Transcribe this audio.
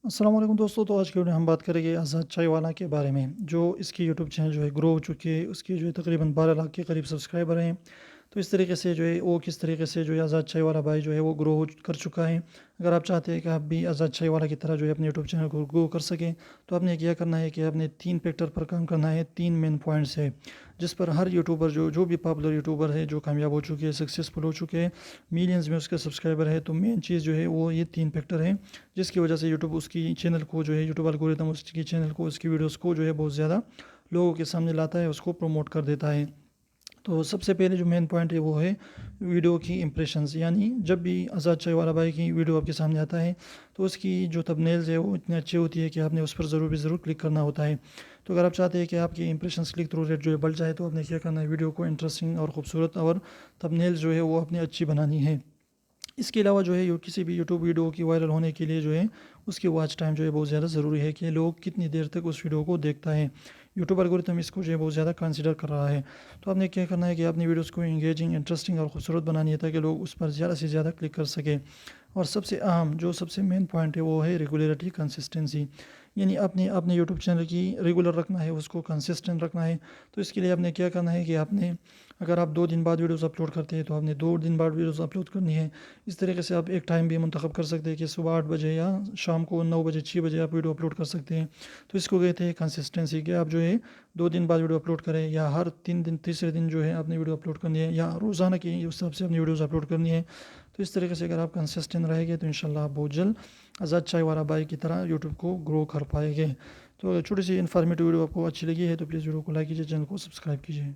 अस्सलाम वालेकुम दोस्तों। तो आज की वीडियो में हम बात करेंगे आज़ाद चाय वाला के बारे में। जो इसकी यूट्यूब चैनल जो है ग्रो हो चुकी है, उसकी जो है तकरीबन 12 लाख के करीब सब्सक्राइबर हैं। तो इस तरीके से जो है वो किस तरीके से जो है आज़ाद चाय वाला भाई जो है वो ग्रो कर चुका है। अगर आप चाहते हैं कि आप भी आज़ाद चाय वाला की तरह जो है अपने यूट्यूब चैनल को ग्रो कर सकें, तो आपने क्या करना है कि आपने 3 फैक्टर पर काम करना है। 3 मेन पॉइंट्स है जिस पर हर यूट्यूबर जो भी पॉपुलर यूट्यूबर है, जो कामयाब हो चुके हैं, सक्सेसफुल हो चुके हैं, मिलियंस में उसके सब्सक्राइबर है, तो मेन चीज़ जो है वो ये 3 फैक्टर हैं जिसकी वजह से यूट्यूब उसकी चैनल को जो है यूट्यूब एल्गोरिथम उसकी चैनल को, उसकी वीडियोस को जो है बहुत ज़्यादा लोगों के सामने लाता है, उसको प्रमोट कर देता है। तो सबसे पहले जो मेन पॉइंट है वो है वीडियो की इंप्रेशंस। यानी जब भी आज़ाद चाय वाला भाई की वीडियो आपके सामने आता है, तो उसकी जो थंबनेल्स है वो इतनी अच्छी होती है कि आपने उस पर ज़रूर क्लिक करना होता है। तो अगर आप चाहते हैं कि आपकी इंप्रेशंस क्लिक थ्रू रेट जो है बढ़ जाए, तो आपने क्या करना है, वीडियो को इंटरेस्टिंग और ख़ूबसूरत और थंबनेल्स जो है वो आपने अच्छी बनानी है। इसके अलावा जो है किसी भी यूट्यूब वीडियो की वायरल होने के लिए जो है उसकी वॉच टाइम जो है बहुत ज़्यादा ज़रूरी है कि लोग कितनी देर तक उस वीडियो को देखता है। यूट्यूब एल्गोरिथम इसको जो है बहुत ज़्यादा कंसिडर कर रहा है। तो आपने क्या करना है कि अपनी वीडियोस को इंगेजिंग, इंटरेस्टिंग और ख़ूबसूरत बनानी है ताकि लोग उस पर ज़्यादा से ज़्यादा क्लिक कर सकें। और सबसे अहम जो सबसे मेन पॉइंट है वो है रेगुलरिटी, कंसिस्टेंसी। यानी अपने अपने यूट्यूब चैनल की रेगुलर रखना है, उसको कंसिस्टेंट रखना है। तो इसके लिए आपने क्या करना है कि आपने, अगर आप 2 दिन बाद वीडियोस अपलोड करते हैं, तो आपने 2 दिन बाद वीडियोस अपलोड करनी है। इस तरीके से आप एक टाइम भी मुंतखब कर सकते हैं कि सुबह 8 बजे या शाम को 9 बजे, 6 बजे आप वीडियो अपलोड कर सकते हैं। तो इसको कहते हैं कंसिस्टेंसी, कि आप जो है 2 दिन बाद वीडियो अपलोड करें, या हर 3 दिन, तीसरे दिन जो है आपने वीडियो अपलोड करनी है, या रोज़ाना के हिसाब से अपनी वीडियोस अपलोड करनी है। तो इस तरीके से अगर आप कंसिस्टेंट रहेंगे, तो इंशाल्लाह आप बहुत जल्द आज़ाद चाय वाला भाई की तरह यूट्यूब को ग्रो कर पाएंगे। तो छोटी सी इन्फॉर्मेटिव वीडियो आपको अच्छी लगी है तो प्लीज़ वीडियो को लाइक कीजिए, चैनल को सब्सक्राइब कीजिए।